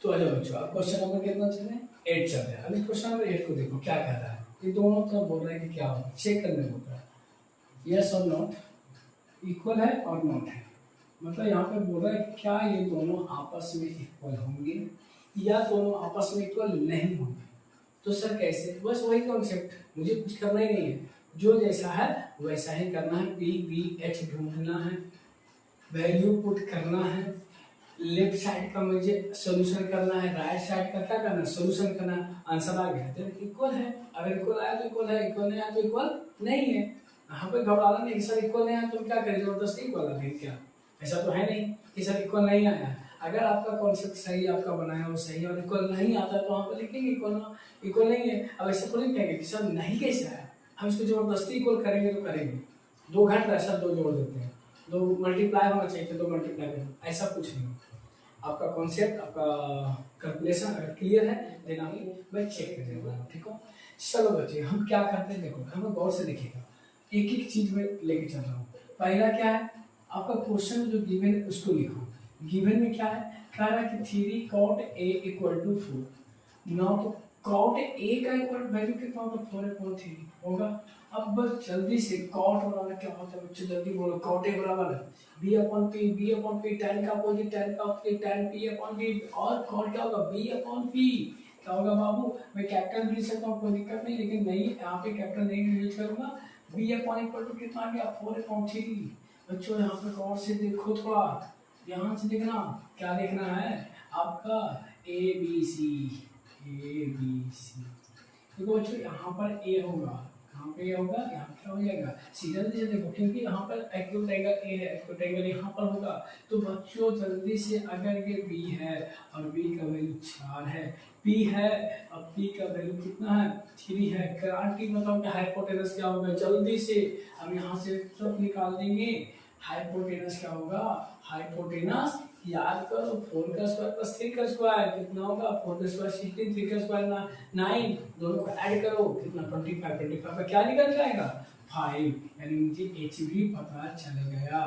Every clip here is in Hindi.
तो आ जाओ बच्चों, आप क्वेश्चन नंबर कितना चल रहे हैं? 8 चल रहा है। अभी क्वेश्चन नंबर 8 को देखो क्या कह रहा है। ये दोनों तो बोल रहा है कि क्या होगा, चेक करने बोल रहा है, यस और नॉट, इक्वल है और नॉट है। मतलब यहाँ पे बोल रहा है क्या ये दोनों आपस में इक्वल होंगे या दोनों आपस में इक्वल नहीं होंगे। तो सर कैसे? बस वही कॉन्सेप्ट, मुझे कुछ करना ही नहीं है, जो जैसा है वैसा ही करना है। पी वी एच ढूंढना है, वैल्यू पुट करना है, लेफ्ट साइड का मुझे सोल्यूशन करना है, राइट साइड का क्या करना है, सोल्यूशन करना है। आंसर आ गया तो इक्वल है, अगर इक्वल आया तो इक्वल है, इक्वल नहीं आया तो इक्वल नहीं है। यहाँ पे घबराना नहीं, सर इक्वल नहीं आया तो क्या करें, जबरदस्ती इक्वल आ गई क्या? ऐसा तो है नहीं कि सर इक्वल नहीं आया। अगर आपका कॉन्सेप्ट सही, आपका बनाया वो सही और इक्वल नहीं आता तो वहाँ पर लिखेंगे इक्वल, इक्वल नहीं है। अब ऐसे थोड़ी कहेंगे कि सर नहीं कैसे आया, हम इसको जबरदस्ती इक्वल करेंगे तो करेंगे। 2 घट रहा है सर, 2 जोड़ देते हैं, 2 मल्टीप्लाई होना चाहिए तो 2 मल्टीप्लाई कर दो, ऐसा कुछ नहीं। आपका कॉन्सेप्ट, आपका कैलकुलेशन अगर क्लियर है देन आप मैं चेक कर देगा, ठीक हो। चलो बच्चे हम क्या करते हैं, देखो हमें गौर से देखिएगा, एक एक चीज में लेके चल रहा हूँ। पहला क्या है, आपका क्वेश्चन जो गिवन है उसको लिखो। गिवन में क्या है, कह रहा है कि 3 cot a equal to 4। Now तो cot a का इक्वल वैल्यू कितना होगा, 4/3 होगा। अब बस जल्दी से cot बनाना क्या होता है बच्चों, जल्दी बोलो। cot a बराबर है b/p tan का अपोजिट tan का अपोजिट tan p/p, और cot क्या होगा b/p। क्या होगा बाबू, मैं कैपिटल भी लिख सकता हूँ, कोई दिक्कत नहीं, लेकिन नहीं यहाँ पे कैपिटल नहीं यूज करूंगा। b/p कितना आ गया, 4/3। बच्चों यहाँ पे गौर से देखो, थोड़ा ध्यान से देखना, क्या देखना है आपका ए बी सी। देखो बच्चों यहाँ पर ए होगा, यहाँ पे ए होगा, यहाँ क्या हो जाएगा, सीधा से देखो, क्योंकि यहाँ पर एक्यूट एंगल ए है, एक्यूट एंगल यहाँ पर होगा। तो बच्चों जल्दी से, अगर ये बी है और बी का वैल्यू 4 है, पी है और पी का वैल्यू कितना है, 3 है, क्रांति मतलब कि हाइपोटेनस क्या होगा, जल्दी से हम यहाँ से सब निकाल देंगे। हाइपोटेनस क्या होगा, हाइपोटेनस याद करो, 4 का स्क्वायर प्लस 3 का स्क्वायर कितना होगा, 4 का स्क्वायर 16, 3 का स्क्वायर 9, दोनों को ऐड करो कितना 25 का क्या निकल जाएगा 5, यानी मुझे एच भी पता चल गया।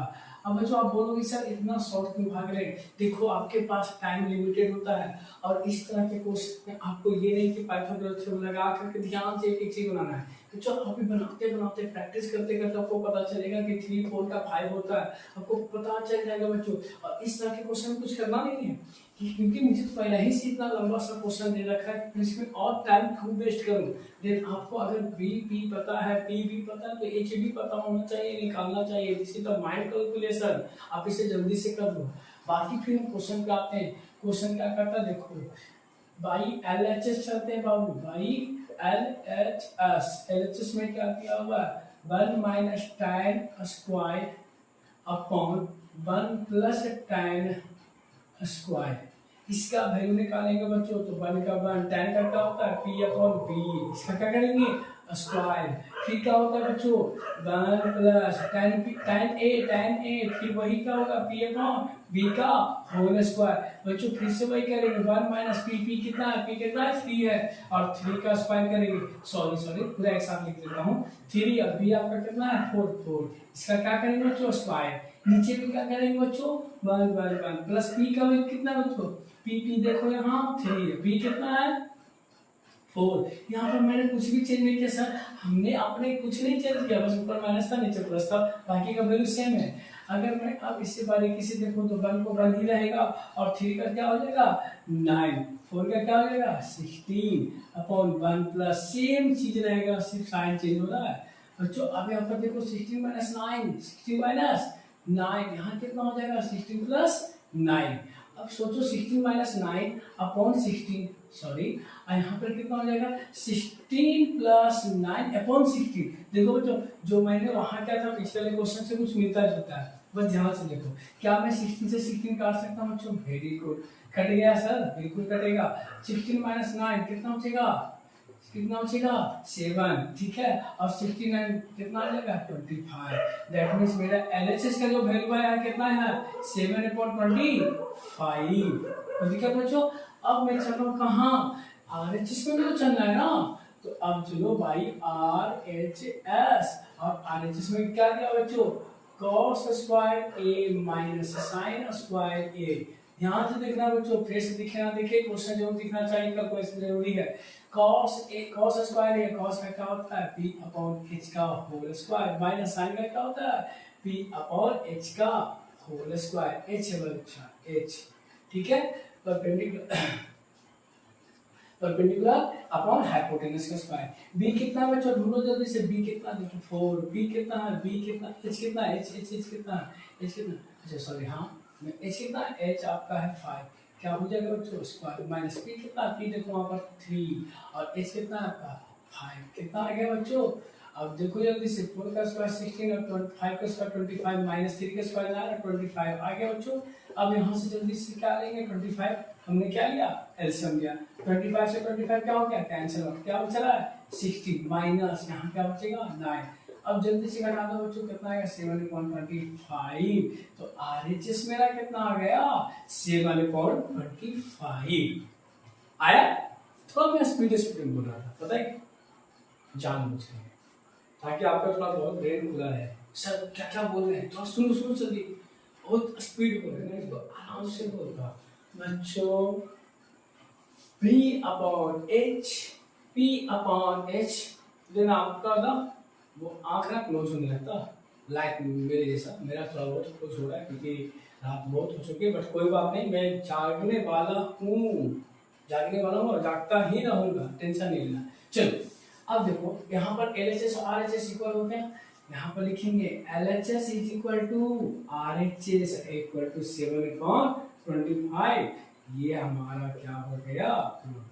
अब बच्चों आप बोलोगे सर इतना शॉर्ट क्यों भाग रहे हैं, देखो आपके पास टाइम लिमिटेड होता है और इस तरह के क्वेश्चन में आपको ये नहीं कि पाइथागोरस थ्योरम लगा करके ध्यान से एक एक चीज बनाना है। तो अभी बनाते बनाते प्रैक्टिस करते करते आपको पता चलेगा कि 3 4 का 5 होता है, आपको पता चल जाएगा बच्चों। और इस तरह के क्वेश्चन में कुछ करना नहीं है, क्योंकि मुझे तो पहले ही से इतना लंबा सा क्वेश्चन दे रखा है कि इसमें और टाइम क्यों वेस्ट करूं। देन आपको अगर बी पी पता है, पी भी पता है, तो एच भी पता होना चाहिए, निकालना चाहिए। This is the mind calculation, आप इसे जल्दी से कर दो। बाकी फिर हम क्वेश्चन पे आते हैं। क्वेश्चन क्या करता है, देखो बाई LHS चलते हैं बाबू, बाई LHS में क्या किया हुआ है, 1 minus tan square upon 1 plus tan square. इसका वैल्यू निकालेंगे बच्चों, तो 1 का 1, tan का क्या होता है p/p, इसका क्या करेंगे स्क्वायर। फिर क्या होता है बच्चों 1 प्लस tan a, फिर वही क्या होगा p/b का होल स्क्वायर। बच्चों फिर से वही करेंगे 1 माइनस p कितना है, p कितना है 3 है, और 3 का स्क्वायर करेंगे, सॉरी पूरा एक साथ लिख देता हूँ, 3 और b आपका कितना है 4, इसका क्या करेंगे बच्चों स्क्वायर। नीचे भी क्या करेंगे बच्चों 1 प्लस p का वैल्यू कितना बच्चों, p देखो यहाँ 3 है, b कितना है 4। यहाँ पर मैंने कुछ भी चेंज नहीं किया सर, हमने आपने कुछ नहीं चेंज किया, बस ऊपर माइनस था नीचे प्लस था, बाकी का वैल्यू सेम है। अगर मैं अब इससे बारीकी से देखूं तो 1 को 1 ही रहेगा और 3 का क्या हो जाएगा 9, 4 का क्या हो जाएगा 16 अपॉन 1 प्लस सेम चीज रहेगा, सिर्फ साइन चेंज हो रहा है बच्चों। अब यहाँ पर देखो 16 माइनस 9, 16 माइनस 9, यहाँ कितना हो जाएगा 16 प्लस 9। अब सोचो 16 माइनस 9 अपॉन 16, सॉरी यहाँ पर कितना हो जाएगा 16 प्लस 9 अपॉन 16। देखो बच्चों जो मैंने वहां क्या था पिछले क्वेश्चन से कुछ मिलता जुलता है, बस ध्यान से देखो। क्या मैं 16 से 16 काट सकता हूँ बच्चों, वेरी गुड, कट गया सर, बिल्कुल कटेगा। 16 माइनस 9 कितना बचेगा 7, ठीक है, और 69 कितना आ जाएगा 25। दैट मीन्स मेरा LHS का जो वैल्यू है कितना है 7/25। ठीक है बच्चों, अब मैं चल रहा हूँ कहाँ RHS में भी तो चलना है ना, तो अब चलो भाई RHS, और RHS में क्या दिया बच्चों cos square a minus sine square a, यहाँ से देखना बच्चों, फिर से दिखना, देखिए क्वेश्चन जरूर दिखना चाहिए, कैलकुलेशन जरूरी है। cos स्क्वायर है, cos का क्या होता है p अपॉन h का होल स्क्वायर, माइनस साइन का क्या होता है p अपॉन h का होल स्क्वायर, h है बच्चा h, ठीक है। परपेंडिकुलर अपॉन हाइपोटेनस का स्क्वायर। b कितना है बच्चों, ढूंढो जल्दी से, b कितना, देखो 4, b कितना है, b कितना, h कितना है, h कितना है, h कितना, अच्छा सॉरी हाँ, h कितना है, h आपका है 5, क्या हो जाएगा बच्चों स्क्वायर, माइनस p कितना, p देखो वहाँ पर 3 और h कितना है आपका 5, कितना आ गया बच्चों। अब देखो जल्दी से, 4 का स्क्वायर 16 और 5 का स्क्वायर 25, माइनस 3 का स्क्वायर ना 25 आ गया बच्चों। अब यहाँ से जल्दी से क्या लेंगे, 25 हमने क्या लिया, एलसीएम लिया, 25 से 25 क्या हो गया, कैंसिल हो, क्या बच रहा है 60, माइनस यहाँ क्या बचेगा 9। अब जल्दी से घटा दो बच्चों, कितना आएगा 7.25, तो आरएचएस मेरा कितना आ गया 7.25 आया। थोड़ा मैं स्पीड बोल रहा था, पता है जानबूझ के, ताकि आपका थोड़ा बहुत ब्रेन खुला है। सर क्या क्या बोल रहे हैं, थोड़ा सुनो सुनो जल्दी, बहुत स्पीड बोल रहे हैं, इसको आराम से बोलता बच्चों। P अपॉन H देना आपका ना वो आँख ना क्लोज होने लगता, लाइक मेरे जैसा, मेरा थोड़ा बहुत क्लोज हो रहा है क्योंकि रात बहुत हो चुकी है, बट कोई बात नहीं, मैं जागने वाला हूँ और जागता ही रहूंगा, टेंशन नहीं लेना। चलो अब देखो यहाँ पर LHS और RHS इक्वल होते हैं, यहाँ पर लिखेंगे LHS is equal to RHS equal to 7/25, ये हमारा क्या हो गया प्रूफ।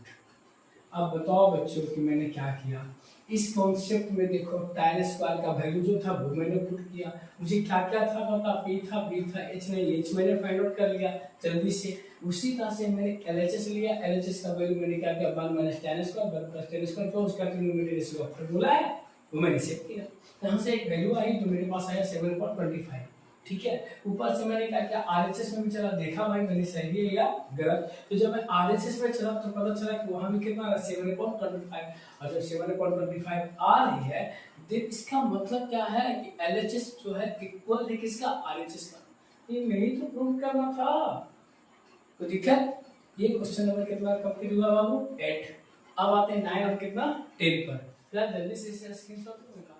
अब बताओ बच्चों कि मैंने क्या किया इस कॉन्सेप्ट में, देखो tan स्क्वायर का वैल्यू जो था वो मैंने पुट किया, मुझे क्या क्या था पता, p था, b था, h नहीं, h मैंने फाइंड आउट कर लिया जल्दी से। उसी तरह से मैंने LHS लिया, LHS का वैल्यू मैंने क्या किया 1 minus tan square 1 plus tan square, जो उसका न्यूमरेटर का फार्मूला है वो मैंने सेट किया, यहाँ से एक वैल्यू आई जो मेरे पास आया 7.25, ठीक है। ऊपर से मैंने क्या किया RHS में भी चला, देखा भाई मैंने सही है या गलत, तो जब मैं RHS में चला तो पता चला कि वहां भी कितना 7.25, और जब 7.25 आ रही है देन इसका मतलब क्या है कि LHS जो है इक्वल है किसका, RHS का, ये नहीं तो प्रूव करना था, तो दिक्कत। ये क्वेश्चन नंबर कितना कंप्लीट हुआ बाबू 8। अब आते हैं 9 और कितना 10 पर, जल्दी से इसे स्क्रीनशॉट निकाल।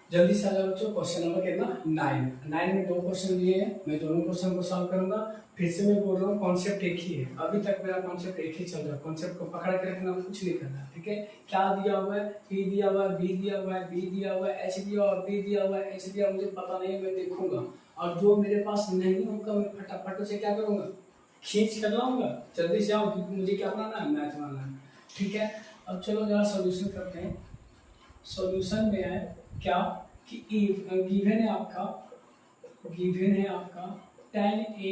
जल्दी से आ जाओ बच्चों, क्वेश्चन नंबर कितना 9 में 2 क्वेश्चन दिए हैं, मैं दोनों क्वेश्चन को सॉल्व करूंगा। फिर से मैं बोल रहा हूँ कॉन्सेप्ट एक ही है, अभी तक मेरा कॉन्सेप्ट एक ही चल रहा है, कॉन्सेप्ट को पकड़ के रखना, कुछ नहीं करना, ठीक है। क्या दिया हुआ है, P दिया हुआ है, B दिया हुआ है, B दिया हुआ है, H दिया हुआ है, B दिया हुआ है, H दिया, मुझे पता नहीं है, मैं देखूंगा, और जो मेरे पास नहीं होगा मैं फटाफट से क्या करूंगा खींच कर लाऊंगा, जल्दी से आओ क्योंकि मुझे क्या बनाना है, मैथ बनाना है, ठीक है। अब चलो जरा सोल्यूशन करते हैं। सॉल्यूशन में है क्या कि गिवन है आपका tan a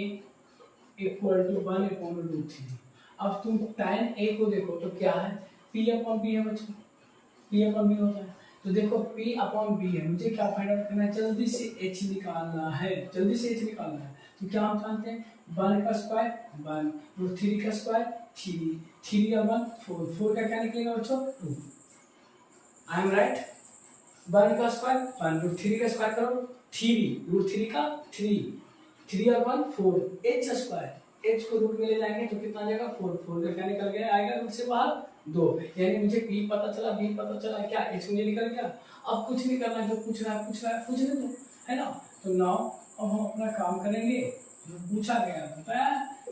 इक्वल टू 1/√3। अब तुम tan a को देखो तो क्या है p अपॉन b है बच्चों, p अपॉन b होता है, तो देखो p अपॉन b है, मुझे क्या फाइंड आउट करना है, जल्दी से h निकालना है, तो क्या हम जानते हैं 1 का स्क्वायर 1, √3 का स्क्वायर 3 और 1 4 का क्या निकलेगा बच्चों 2, आई एम राइट। 1 का स्क्वायर 1, √3 का स्क्वायर करो 3, √3 का 3 और 1 4, h स्क्वायर, h को रूट में ले जाएंगे तो कितना आ जाएगा 4 का क्या निकल गया, आएगा रूट से बाहर 2, यानी मुझे p पता चला, b पता चला, क्या h मुझे निकल गया। अब कुछ नहीं करना, जो पूछ रहा है पूछने दो, है ना। तो नाउ अब हम अपना काम करेंगे जो पूछा गया, बताया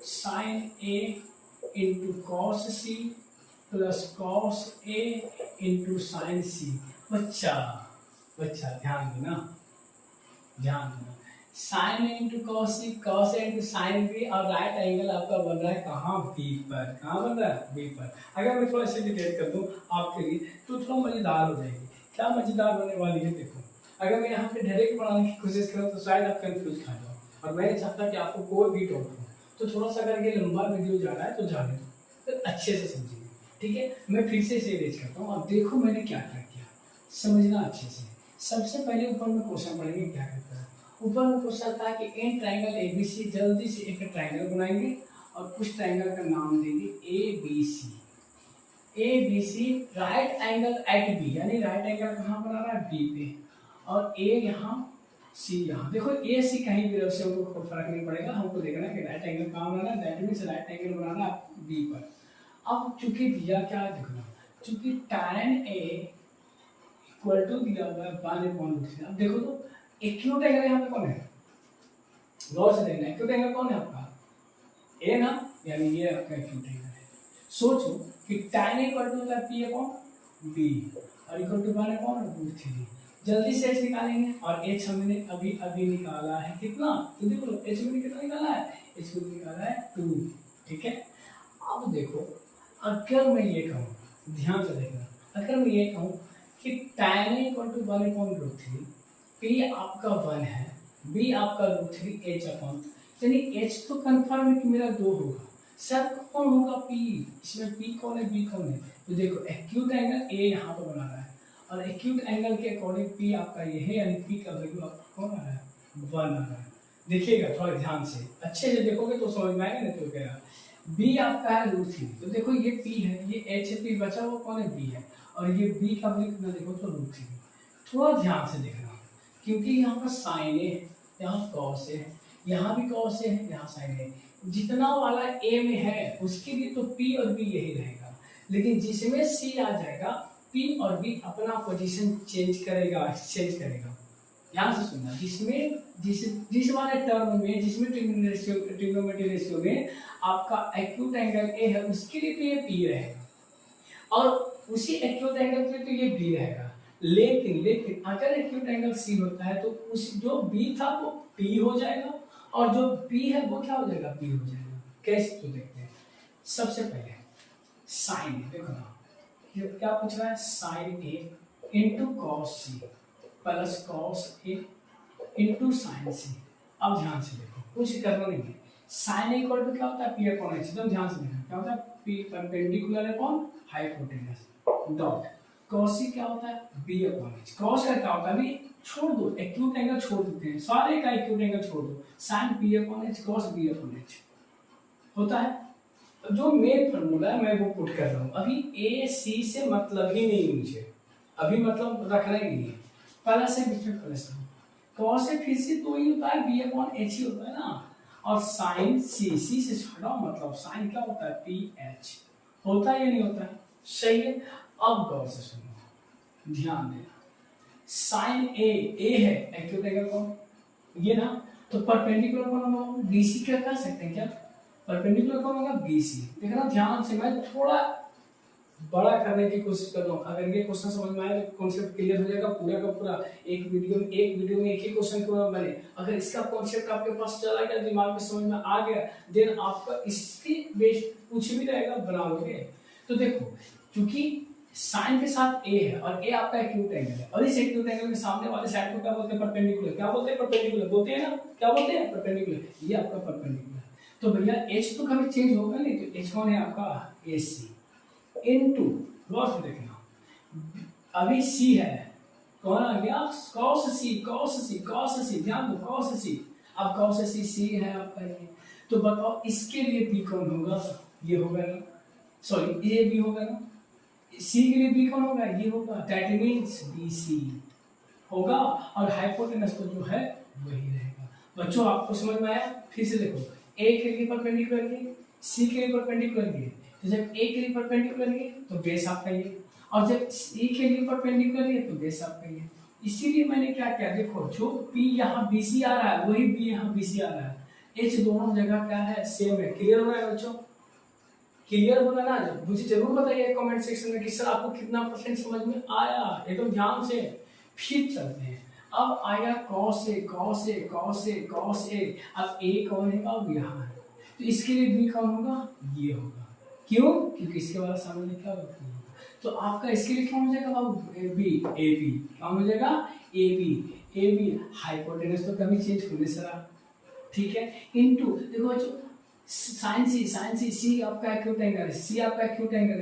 sin a into cos c plus cos a into sine c। बच्चा ध्यान देना, साइन इंटू कॉस सी, कॉस इंटू साइन बी, और राइट एंगल आपका बन रहा है कहाँ बी पर, कहाँ बन रहा है बी पर। अगर मैं थोड़ा सा डिटेल कर दूं आपके लिए तो थोड़ा मजेदार हो जाएगी। क्या मजेदार होने वाली है देखो, अगर मैं यहाँ पे डायरेक्ट बनाने की कोशिश करूँ तो शायद आप कंफ्यूज खा जाओ, और मैं नहीं चाहता कि आपको कोई भी डाउट हो, तो थोड़ा सा अगर ये लंबा वीडियो जा रहा है तो जाने दो, तो अच्छे से समझिए, ठीक है। मैं फिर से इसे रेज करता हूँ, अब देखो मैंने क्या क्या किया, समझना अच्छे से। सबसे पहले ऊपर में क्वेश्चन पढ़ेंगे क्या कहता है, ऊपर में क्वेश्चन था कि इन ट्राइंगल ABC, जल्दी से एक ट्राइंगल बनाएंगे और उस ट्राइंगल का नाम देंगे ABC right angle at B, यानी राइट एंगल कहाँ बना रहा है बी पे, और A यहाँ सी यहाँ देखो, ए सी कहीं भी रहो से हमको कोई फर्क नहीं पड़ेगा, हमको देखना है कि राइट एंगल कहाँ बनाना है, दैट मीन्स राइट एंगल बनाना है बी पर। अब चूंकि दिया क्या है देखना, चूंकि tan A इक्वल टू दिया हुआ है 1/√3। अब देखो तो एक्यूट एंगल यहाँ पे कौन है, गौर से देखना, एक्यूट एंगल कौन है आपका, ए ना, यानी ये आपका एक्यूट एंगल है। सोचो कि tan A इक्वल टू होता है P अपॉन B और इक्वल टू 1/√3। जल्दी से h निकालेंगे, और h हमने अभी अभी निकाला है कितना, तो देखो h हमने कितना निकाला है, h हमने निकाला है 2, ठीक है। अब देखो अगर मैं ये कहूँ, ध्यान से देखना, अगर मैं ये कहूँ कि tan A equal to 1/√3, P आपका 1 है, B आपका √3 h अपॉन, यानी h तो कंफर्म है कि मेरा 2 होगा, सर कौन होगा P, इसमें P कौन है B कौन है, तो देखो एक्यूट एंगल A यहाँ पर बना रहा है, और एक्यूट एंगल के अकॉर्डिंग P आपका ये है, यानी P का वैल्यू आपका कौन आ रहा है, 1 आ रहा है। देखिएगा थोड़ा ध्यान से, अच्छे से देखोगे तो समझ में आएगा, नहीं तो क्या, B आपका है √3, तो देखो ये P है, ये H है, P बचा हुआ कौन है B है, और ये B का वैल्यू कितना देखो तो √3। थोड़ा ध्यान से देखना, क्योंकि यहाँ पर साइन है, यहाँ कॉस है, यहाँ भी कॉस है, यहाँ साइन है, जितना वाला A में है उसके लिए तो P और B यही रहेगा, लेकिन जिसमें C आ जाएगा P और B अपना पोजीशन चेंज करेगा, एक्सचेंज करेगा। ध्यान से सुनना, जिस वाले टर्म में, जिसमें ट्रिग्नोमेट्री रेशियो में आपका एक्यूट एंगल A है, उसके लिए तो ये P रहेगा, और उसी एक्यूट एंगल के लिए तो ये B रहेगा। लेकिन अगर एक्यूट एंगल C होता है तो उस जो B था वो P हो जाएगा, और जो B है वो क्या हो जाएगा, P हो जाएगा। कैसे, तो देखते हैं। सबसे पहले साइन A, देखो ना ये क्या पूछ रहा है, sine A into cos C plus cos A into sine C। अब ध्यान से देखो, कुछ करना नहीं है, साइन A इक्वल टू क्या होता है, P अपॉन H, एकदम ध्यान से देखना, क्या होता है, P perpendicular upon hypotenuse dot, cos C क्या होता है, B अपॉन H। कॉस का क्या होता है, अभी छोड़ दो, एक्यूट एंगल छोड़ देते हैं, सारे का एक्यूट एंगल छोड़ दो, sine P upon H cos B upon H होता है। जो मेन फॉर्मूला है मैं वो पुट कर रहा हूँ, अभी ए सी से मतलब ही नहीं मुझे, अभी मतलब रखना ही नहीं है, प्लस है बीच में प्लस है, कॉस है फिर से तो ही होता है B अपॉन H ही होता है ना, और साइन C से हटाओ, मतलब साइन क्या होता है P H होता है या नहीं होता है, सही है। अब गौर से सुनो, ध्यान देना, साइन A है एक्यूट एंगल कौन, ये ना, तो परपेंडिकुलर कौन होगा, BC क्या कर सकते हैं क्या, परपेंडिकुलर कौन होगा, BC। देखना ध्यान से, मैं थोड़ा बड़ा करने की कोशिश कर रहा हूँ, अगर ये क्वेश्चन समझ में आए तो कॉन्सेप्ट क्लियर हो जाएगा पूरा का पूरा, एक वीडियो में एक ही क्वेश्चन क्यों ना बने। अगर इसका कॉन्सेप्ट आपके पास चला गया, दिमाग में समझ में आ गया, देन आपका इसके बेस्ड कुछ भी रहेगा बना लोगे। तो देखो, क्योंकि साइन के साथ A है और A आपका एक्यूट एंगल है, और इस एक्यूट एंगल में सामने वाले साइड को क्या बोलते हैं, परपेंडिकुलर। क्या बोलते हैं, परपेंडिकुलर बोलते हैं ना, क्या बोलते हैं, परपेंडिकुलर, ये आपका परपेंडिकुलर। तो भैया H तो कभी चेंज होगा नहीं, तो H कौन है आपका, AC इनटू, गौर से देखना, अभी C है, कौन आ गया, cos C, ध्यान दो cos C। अब cos C है आपका ये, तो बताओ इसके लिए B कौन होगा, ये होगा ना, सॉरी ये B होगा ना, C के लिए B कौन होगा, ये होगा, दैट मींस BC होगा, और हाइपोटेनस तो जो है वही रहेगा। बच्चों आपको समझ में आया, फिर से देखो, A के लिए परपेंडिकुलर ये, C के लिए परपेंडिकुलर ये, तो जब A के लिए परपेंडिकुलर ये तो बेस आपका ये, और जब C के लिए परपेंडिकुलर ये तो बेस आपका ये। इसीलिए मैंने क्या किया, देखो जो P यहाँ BC आ रहा है वही B यहाँ BC आ रहा है, H दोनों जगह क्या है, सेम है। क्लियर हो रहा है बच्चों, क्लियर होगा ना, मुझे जरूर बताइए कमेंट सेक्शन में कि सर आपको कितना % समझ में आया, एकदम ध्यान से। फिर चलते हैं, अब आया cos A, अब A कौन है, अब यहाँ है, तो इसके लिए B कौन होगा, ये होगा, क्यों, क्योंकि इसके बाद सामने क्या होगा, तो आपका इसके लिए क्या हो जाएगा बाबू, AB क्या हो जाएगा, AB हाइपोटेनस तो कभी चेंज होने सरा, ठीक है, इनटू देखो जो साइन C आपका एक्यूट एंगल है, C आपका एक्यूट एंगल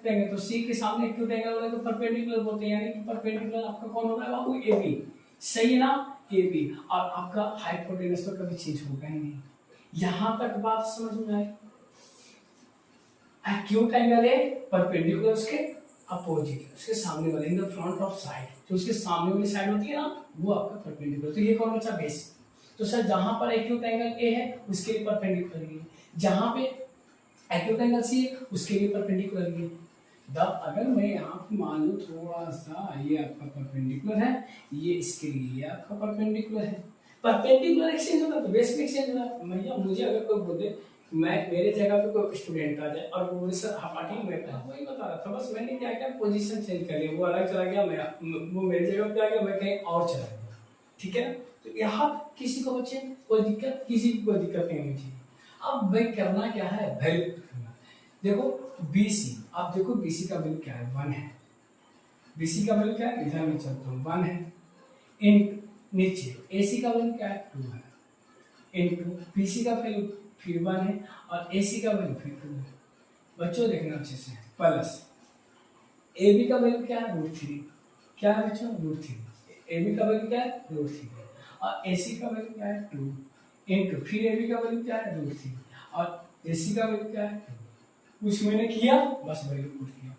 है, तो C के सामने एक्यूट एंगल वाले को परपेंडिकुलर बोलते हैं, यानी कि परपेंडिकुलर आपका कौन होगा बाबू, AB, सही है ना, AB, और आपका हाइपोटेनस तो कभी चेंज होगा ही नहीं। यहां तक बात समझ में आई, एक्यूट एंगल है परपेंडिकुलर उसके, अपोजिट, उसके सामने वाले, in the front of side, जो उसके सामने वाली साइड होती है ना, वो आपका परपेंडिकुलर। तो ये कौन बचा? बेस। तो सर जहां पर एक्यूट एंगल ए है उसके लिए परपेंडिकुलर ये, जहां पे एक्यूट एंगल सी है उसके लिए परपेंडिकुलर ये। अगर मैं यहाँ पे मान लूँ थोड़ा सा, ये आपका परपेंडिकुलर है, ये इसके लिए ये आपका परपेंडिकुलर है। परपेंडिकुलर एक्सचेंज होगा तो बेस में एक्सचेंज होगा। भैया मुझे अगर कोई बोले, मैं मेरे जगह पे कोई स्टूडेंट आ जाए और वो बोले सर आप हटिए, मैं वही बता रहा था, बस मैंने क्या किया, पोजीशन चेंज कर लिया, वो अलग चला गया, मैं वो मेरी जगह पे आ गया, मैं कहीं और चला गया, ठीक है। तो यहाँ किसी को बच्चे कोई दिक्कत, किसी को कोई दिक्कत नहीं होनी चाहिए। अब भाई करना क्या है, वैल्यू करना। देखो BC, आप देखो BC का वैल्यू क्या है, 1 है। BC का वैल्यू क्या है, इधर में चलता हूँ, 1 है। इन नीचे AC का वैल्यू क्या है, 2 है। इनटू BC का वैल्यू फिर 1 है और AC का वैल्यू फिर 2 है। बच्चों देखना अच्छे से, प्लस AB का वैल्यू क्या है, √3। क्या है बच्चों, √3। AB का वैल्यू क्या है, √3 और AC का वैल्यू क्या है, 2 इनटू फिर AB का वैल्यू क्या है, √3 और AC का वैल्यू क्या है, 2। कुछ मैंने किया, बस वैल्यू पुट किया।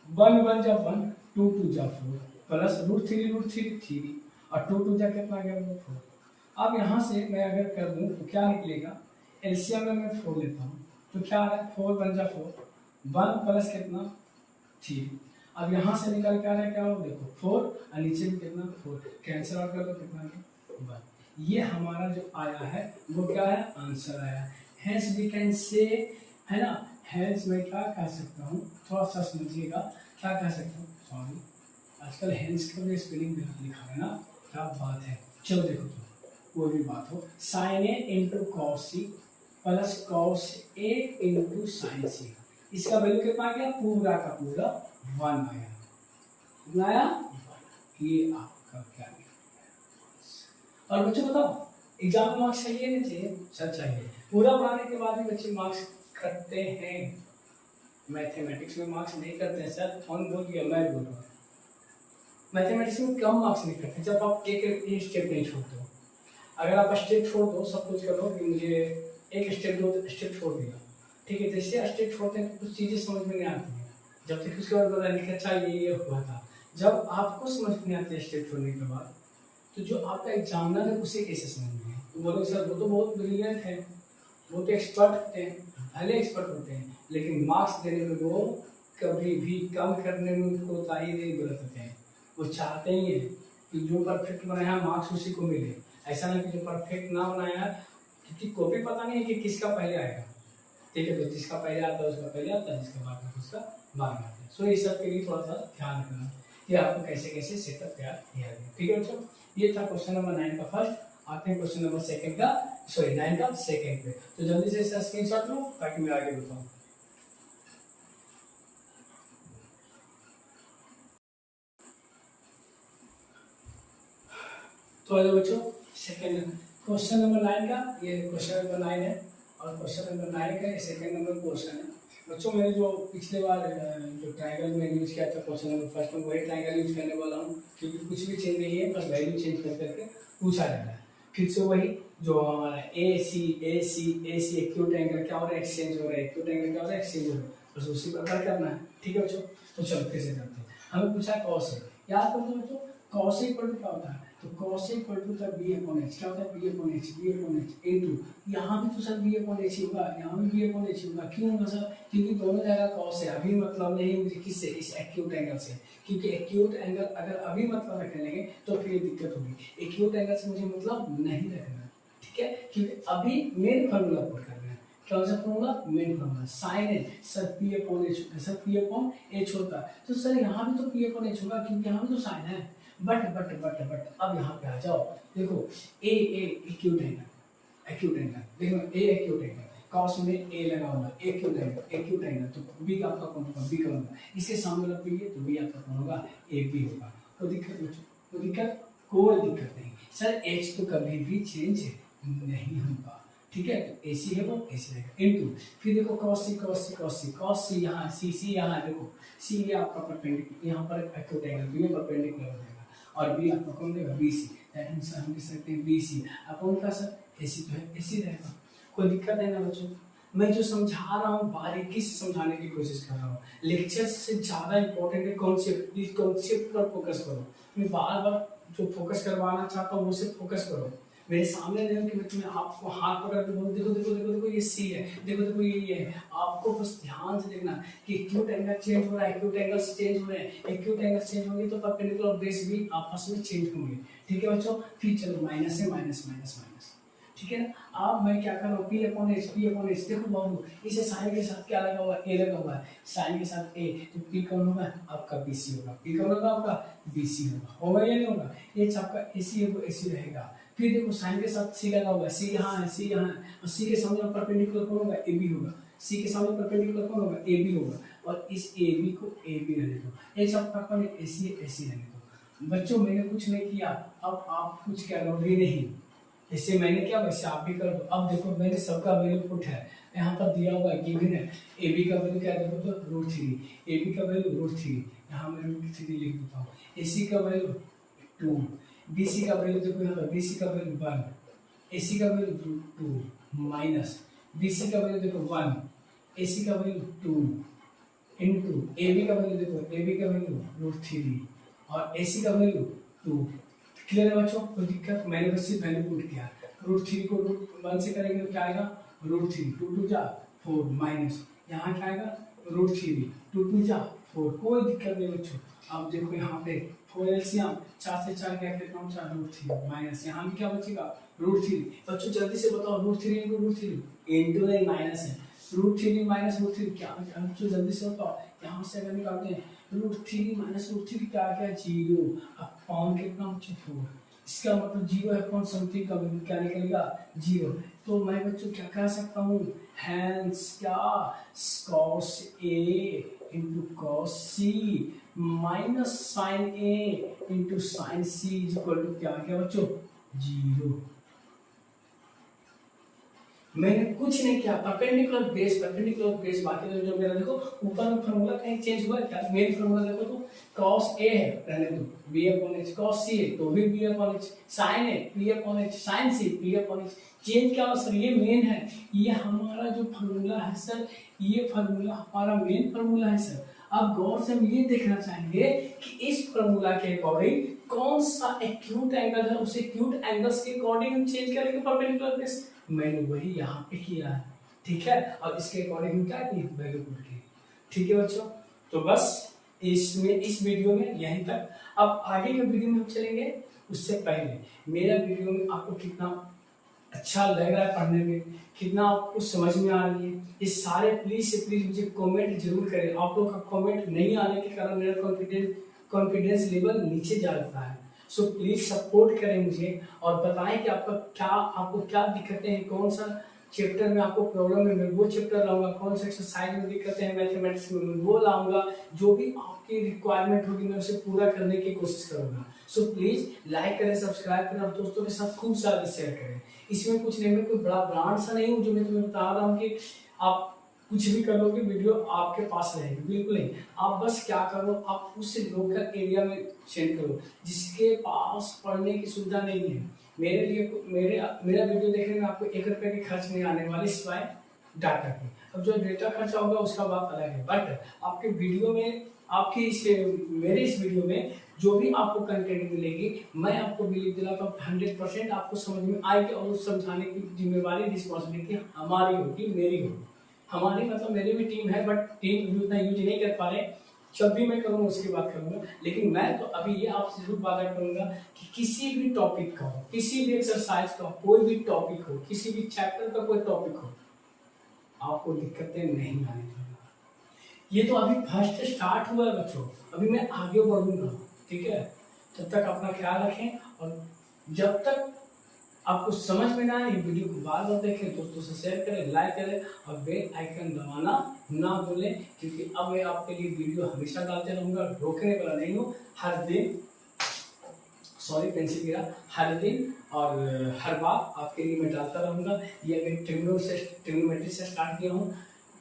1 1 जा 1, 2 2 जा 4 प्लस √3 3 और 2 2 जा कितना गया, 4। अब यहाँ से मैं अगर कर दूँ तो क्या निकलेगा, एलसीएम में मैं 4 लेता हूँ तो क्या आ रहा है, 4 1 जा 4, 1 प्लस कितना 3। अब यहाँ से निकल के आ रहा है क्या, देखो 4 और नीचे भी कितना 4, कैंसिल आउट कर दो कितना गया 1। ये हमारा जो आया है वो क्या है, आंसर आया। हेंस वी कैन से, है ना, हेंस मैं क्या कह सकता हूँ, थोड़ा सा समझिएगा, क्या कह सकता हूँ, सॉरी आजकल हेंस का भी स्पेलिंग गलत लिखा है ना, क्या बात है। चलो देखो तो कोई भी बात हो, sine A into cos C plus cos A into sine C, इसका वैल्यू कितना आ गया, पूरा का पूरा 1 आया। कितना आया, 1। ये आपका क्या है। और बच्चों बताओ एग्जाम में मार्क्स चाहिए नहीं चाहिए, सर चाहिए। पूरा पढ़ाने के बाद भी बच्चे मार्क्स करते हैं, मैथमेटिक्स में मार्क्स नहीं करते हैं सर, कौन बोल दिया, मैं बोल रहा हूँ। मैथमेटिक्स में कम मार्क्स नहीं करते जब आप एक स्टेप नहीं छोड़ते हो। अगर आप स्टेप छोड़ दो, सब कुछ करो कि मुझे एक स्टेप दो, स्टेप छोड़ दिया, ठीक है, जैसे स्टेप छोड़ते हैं तो कुछ चीज़ें समझ में नहीं आती हैं, जब तक उसके बाद पता नहीं कि अच्छा ये हुआ था। जब आपको समझ में नहीं आती है स्टेप छोड़ने के बाद, तो जो आपका एग्जामिनर है उसे कैसे समझ में, तो बोलो सर वो तो बहुत ब्रिलियंट है, वो तो एक्सपर्ट होते हैं, भले एक्सपर्ट होते हैं, लेकिन मार्क्स देने में वो कभी भी कम करने में उनको कोताही नहीं बरतते हैं। वो चाहते ही है कि जो परफेक्ट बनाया मार्क्स उसी को मिले, ऐसा नहीं कि जो परफेक्ट ना बनाया, क्योंकि कॉपी पता नहीं है कि किसका पहले आएगा, ठीक है, तो जिसका पहले आता है उसका पहले आता है, जिसका बाद में उसका बाद में आता है। सो ये सब के लिए थोड़ा सा ध्यान रखना कि आपको कैसे कैसे सेटअप तैयार किया गया, ठीक है बच्चों। ये था क्वेश्चन नंबर 9 का फर्स्ट। आते हैं क्वेश्चन नंबर 2 का, सॉरी 9 का सेकंड पे। तो जल्दी से इसका स्क्रीनशॉट लो ताकि मैं आगे बताऊं। तो आइए बच्चों, सेकंड क्वेश्चन नंबर 9 का, ये क्वेश्चन नंबर 9 है और क्वेश्चन नंबर 9 का सेकंड नंबर क्वेश्चन है। बच्चों मैंने जो पिछले बार जो ट्रायंगल में यूज किया था क्वेश्चन नंबर फर्स्ट में, वही ट्रायंगल यूज करने वाला हूँ, क्योंकि कुछ भी चेंज नहीं है, बस वैल्यू चेंज कर करके पूछा जा रहा है। फिर से वही जो हमारा ए सी एक्यूट एंगल क्या हो रहा है, एक्सचेंज हो रहा है, एक्यूट एंगल क्या हो रहा है, एक्सचेंज हो रहा है, बस उसी प्रकार करना है, ठीक है बच्चों। तो चलो कैसे करते हैं, हमें पूछा कॉस है, याद कर दो बच्चों, कॉस इक्वल टू क्या होता है, तो कॉस इक्वल टू था बी अपॉन एच, क्या होता है बी अपॉन एच इनटू, यहाँ भी तो सर बी अपॉन एच ही होगा, यहाँ भी बी अपॉन एच होगा, क्यों होगा सर, क्योंकि दोनों जगह कॉस है। अभी मतलब नहीं मुझे किससे, इस एक्यूट एंगल से, क्योंकि एक्यूट एंगल अगर अभी मतलब रखने लगे तो फिर दिक्कत होगी। एक्यूट एंगल से मुझे मतलब नहीं रखना, ठीक है, क्योंकि अभी मेन फार्मूला पुट कर रहे हैं। कौन सा फार्मूला, मेन फार्मूला, साइन है sir P upon H, sir P upon H होता है, तो सर यहाँ भी तो पी अपॉन एच होगा, क्योंकि यहाँ भी तो साइन है। बट अब यहाँ पे आ जाओ, देखो ए एक्यूट एंगल देखो, ए एक्यूट एंगल, कॉस में ए लगा हुआ है, एक्यूट एंगल, तो बी आपका कौन होगा, बी कौन होगा, इसके सामने वाला बी है तो बी आपका कौन होगा, ए बी होगा। कोई दिक्कत नहीं सर, एच तो कभी भी चेंज नहीं होगा, ठीक है, तो ए सी है वो ए सी रहेगा इनटू, फिर देखो कॉस सी यहाँ, सी यहाँ, देखो सी ये आपका परपेंडिकुलर, यहाँ पर एक्यूट एंगल तो ये परपेंडिकुलर हो जाएगा, और बी आपका कौन देगा, बी सी, दैट मींस हम कह सकते हैं बी सी अपॉन का सर ए सी, तो है ए सी रहेगा। कोई दिक्कत है ना बच्चों, मैं जो समझा रहा हूँ बारीकी से समझाने की कोशिश कर रहा हूँ। लेक्चर से ज़्यादा इंपॉर्टेंट है कॉन्सेप्ट, प्लीज कॉन्सेप्ट पर फोकस करो। मैं बार बार जो फोकस करवाना चाहता हूँ वो सिर्फ फोकस करो। मेरे सामने नहीं कि मैं तुम्हें आपको हाथ पकड़ के बोलूँ देखो देखो देखो देखो ये सी है, देखो देखो ये है। आपको बस ध्यान से देखना कि एक्यूट एंगल चेंज हो रहा है, एक्यूट एंगल चेंज हो रहे हैं, एक्यूट एंगल चेंज होंगे तो परपेंडिकुलर बेस भी आपस में चेंज होंगे। ठीक है बच्चों, फिर चलो माइनस है, माइनस माइनस माइनस, ठीक है ना। अब मैं क्या कर रहा हूँ, P upon H, P upon H. देखो बाबू इसे साइन के साथ क्या लगा हुआ है, ए लगा हुआ है, साइन के साथ ए, तो पी कौन होगा आपका, बी सी होगा। पी कौन होगा आपका, बी सी होगा या नहीं होगा। एच आपका ए सी है वो ए सी रहेगा। फिर देखो साइन के साथ सी लगा हुआ है, सी यहाँ है, सी यहाँ है, और सी के सामने परपेंडिकुलर कौन होगा, ए बी होगा। सी के सामने परपेंडिकुलर कौन होगा, ए बी होगा। और इस ए बी को ए बी रहने दो। एच आपका कौन है, ए सी रहने दो। बच्चों मैंने कुछ नहीं किया, अब आप कुछ करोगे नहीं। इससे मैंने क्या वैसे आप भी कर दो। अब देखो मैंने सबका वैल्यू पुट है, यहाँ पर दिया हुआ है गिवन है। ए बी का वैल्यू क्या देखो तो √3, ए बी का वैल्यू √3, यहाँ मैं √3 लिख देता हूँ। ए सी का वैल्यू 2, बी सी का वैल्यू देखो यहाँ पर, बी सी का वैल्यू 1, ए सी का वैल्यू 2 माइनस बी सी का वैल्यू देखो 1, ए सी का वैल्यू 2 इंटू ए बी का वैल्यू देखो, ए बी का वैल्यू √3 और ए सी का वैल्यू 2। क्लियर है बच्चों, कोई दिक्कत। मैंने बस सिर्फ वैल्यू पुट किया। √3 को √1 से करेंगे तो क्या आएगा, √3, 2 2 जा 4 माइनस यहाँ क्या आएगा √3, 2 2 जा 4। कोई दिक्कत नहीं बच्चों। अब देखो यहाँ पे 4 एलसीएम, 4 से 4 क्या कितना होता है √3 माइनस यहाँ भी क्या बचेगा √3। बच्चों जल्दी से बताओ √3 इंटू √3 इंटू नहीं माइनस है, √3 माइनस √3 क्या बच्चों जल्दी से बताओ। यहाँ से अगर निकालते हैं √3 माइनस √3 क्या आ गया 0, अब पाउंड कितना बच्चों 4, इसका मतलब 0 है अपॉन समथिंग का वैल्यू क्या निकलेगा 0। तो मैं बच्चों क्या कह सकता हूँ, हैंस क्या cos A into cos C minus sine A into sine C is equal to क्या आ गया बच्चों 0। मैंने कुछ नहीं किया, परपेंडिकुलर बेस बाकी तो जो मेरा देखो ऊपर में फार्मूला कहीं चेंज हुआ है क्या, मेन फार्मूला देखो तो cos A है रहने दो b upon h, cos C है तो भी b अपॉन h, sin है p upon h, sin C p upon h। Change क्या सर, ये मेन है, ये हमारा जो फार्मूला है सर, ये फार्मूला हमारा मेन फार्मूला है सर। अब गौर से हम ये देखना चाहेंगे कि इस फार्मूला के अकॉर्डिंग कौन सा एक्यूट एंगल है, उस एक्यूट एंगल्स के अकॉर्डिंग हम चेंज करेंगे परपेंडिकुलर बेस। मैंने वही यहाँ पे किया है, ठीक है। और इसके अकॉर्डिंग हम क्या किए, वैल्यू पुट की, ठीक है बच्चों। तो बस इसमें इस वीडियो में यहीं तक। अब आगे के वीडियो में हम चलेंगे, उससे पहले मेरा वीडियो में आपको कितना अच्छा लग रहा है पढ़ने में, कितना आपको समझ में आ रही है, इस सारे प्लीज से प्लीज मुझे कमेंट जरूर करें। आप लोग का कमेंट नहीं आने के कारण मेरा कॉन्फिडेंस लेवल नीचे जा रहा है। सो प्लीज सपोर्ट करें मुझे और बताएं कि आपको क्या दिक्कतें हैं, कौन सा चैप्टर में आपको प्रॉब्लम है मैं वो चैप्टर लाऊंगा, कौन सा एक्सरसाइज में दिक्कतें हैं मैथमेटिक्स में मैं वो लाऊंगा। जो भी आपकी रिक्वायरमेंट होगी मैं उसे पूरा करने की कोशिश करूंगा। सो प्लीज लाइक करें, सब्सक्राइब करें और दोस्तों के साथ खूब सारा शेयर करें। इसमें कुछ नहीं, मैं कोई बड़ा ब्रांड सा नहीं हूँ जो मैं तुम्हें बता रहा हूँ कि आप कुछ भी कर लोगे वीडियो आपके पास रहेगी, बिल्कुल नहीं। आप बस क्या करो, आप उस लोकल एरिया में सेंड करो जिसके पास पढ़ने की सुविधा नहीं है। मेरे लिए मेरा वीडियो देखने में आपको 1 रुपये की खर्च नहीं आने वाली सिवाय डाटा की। अब जो डेटा खर्चा होगा उसका बात अलग है, बट आपके वीडियो में मेरे इस वीडियो में जो भी आपको कंटेंट मिलेगी मैं आपको बिलीव दिलाता हूँ 100% आपको समझ में आएगी और उस समझाने की जिम्मेवारी रिस्पॉन्सिबिलिटी हमारी होगी, मेरी होगी। हमारी मतलब मेरी भी टीम है, बट टीम उतना यूज नहीं कर पा रहे। जब भी मैं करूँगा उसकी बात करूँगा, लेकिन मैं तो अभी ये आपसे जरूर वादा करूँगा कि किसी भी टॉपिक का हो, किसी भी एक्सरसाइज का हो, कोई भी टॉपिक हो, किसी भी चैप्टर का कोई टॉपिक हो, आपको दिक्कतें नहीं आने चाहिए। ये तो अभी फर्स्ट स्टार्ट हुआ है बच्चों, अभी मैं आगे बढ़ूंगा, ठीक है। तब तक अपना ख्याल रखें और जब तक आपको समझ में ना आए वीडियो को बार बार देखें, दोस्तों से शेयर करें, लाइक करें और बेल आइकन दबाना ना भूलें, क्योंकि अब मैं आपके लिए वीडियो हमेशा डालते रहूँगा, रोकने वाला नहीं हूँ। हर दिन पेंसिल गिरा, हर दिन और हर बार आपके लिए मैं डालता रहूँगा। ये मैं ट्रिग्नोमेट्री से स्टार्ट किया हूँ।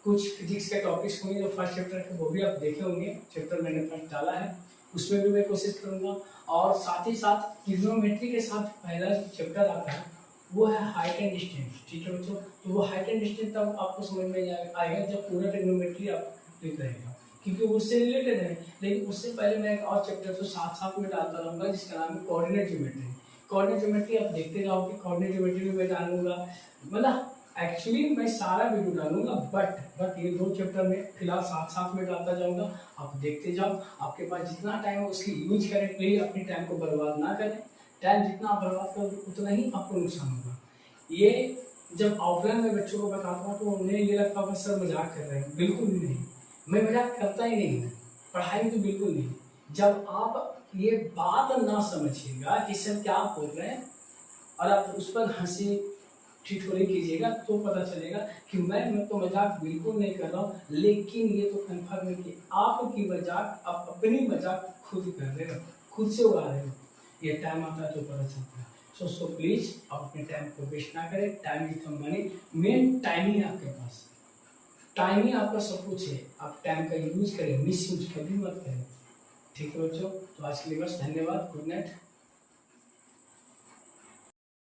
कुछ फिजिक्स के टॉपिक्स होंगे जो फर्स्ट चैप्टर के, वो भी आप देखे होंगे, चैप्टर मैंने फर्स्ट डाला है उसमें भी मैं कोशिश करूँगा। और साथ ही साथ ट्रिग्नोमेट्री के साथ पहला चैप्टर आता है वो है हाइट एंड डिस्टेंस। ठीक है बच्चों, तो वो हाइट एंड डिस्टेंस तब आपको समझ में आएगा जब पूरा ट्रिग्नोमेट्री आप लिख रहेगा, क्योंकि वो उससे रिलेटेड है। लेकिन उससे पहले मैं एक और चैप्टर तो साथ साथ में डालता रहूँगा जिसका नाम है कोऑर्डिनेट ज्योमेट्री। कोऑर्डिनेट ज्योमेट्री आप देखते रहो कि कोऑर्डिनेट ज्योमेट्री में मैं डालूंगा, मतलब एक्चुअली मैं सारा वीडियो डालूंगा, बट ये 2 चैप्टर में फिलहाल साथ साथ में डालता जाऊंगा। आप देखते जाओ, आपके पास जितना टाइम है उसकी यूज करें, प्लीज अपनी टाइम को बर्बाद ना करें। टाइम जितना आप बर्बाद करोगे उतना ही आपको नुकसान होगा। ये जब ऑफलाइन में बच्चों को बताता हूँ तो उन्हें ये लगता है सर मजाक कर रहे हैं, बिल्कुल भी नहीं। मैं मजाक करता ही नहीं हूँ, पढ़ाई में तो बिल्कुल नहीं। जब आप ये बात ना समझिएगा कि सर क्या बोल रहे हैं और आप उस पर हंसी ठिठोली कीजिएगा तो पता चलेगा कि मैं तो मजाक बिल्कुल नहीं कर रहा हूँ। लेकिन ये तो कन्फर्म है कि आपकी मजाक, आप अपनी मजाक खुद कर रहे हो, खुद से उड़ा रहे हो। ये टाइम आता है तो पता चलता है। सो प्लीज आप अपने टाइम को वेस्ट ना करें। Time is the money, main time ही है आपके पास, टाइम ही आपका सब कुछ है। आप टाइम का यूज करें, मिस यूज कभी मत करें। ठीक है बच्चों, तो आज के लिए बस, धन्यवाद, गुड नाइट।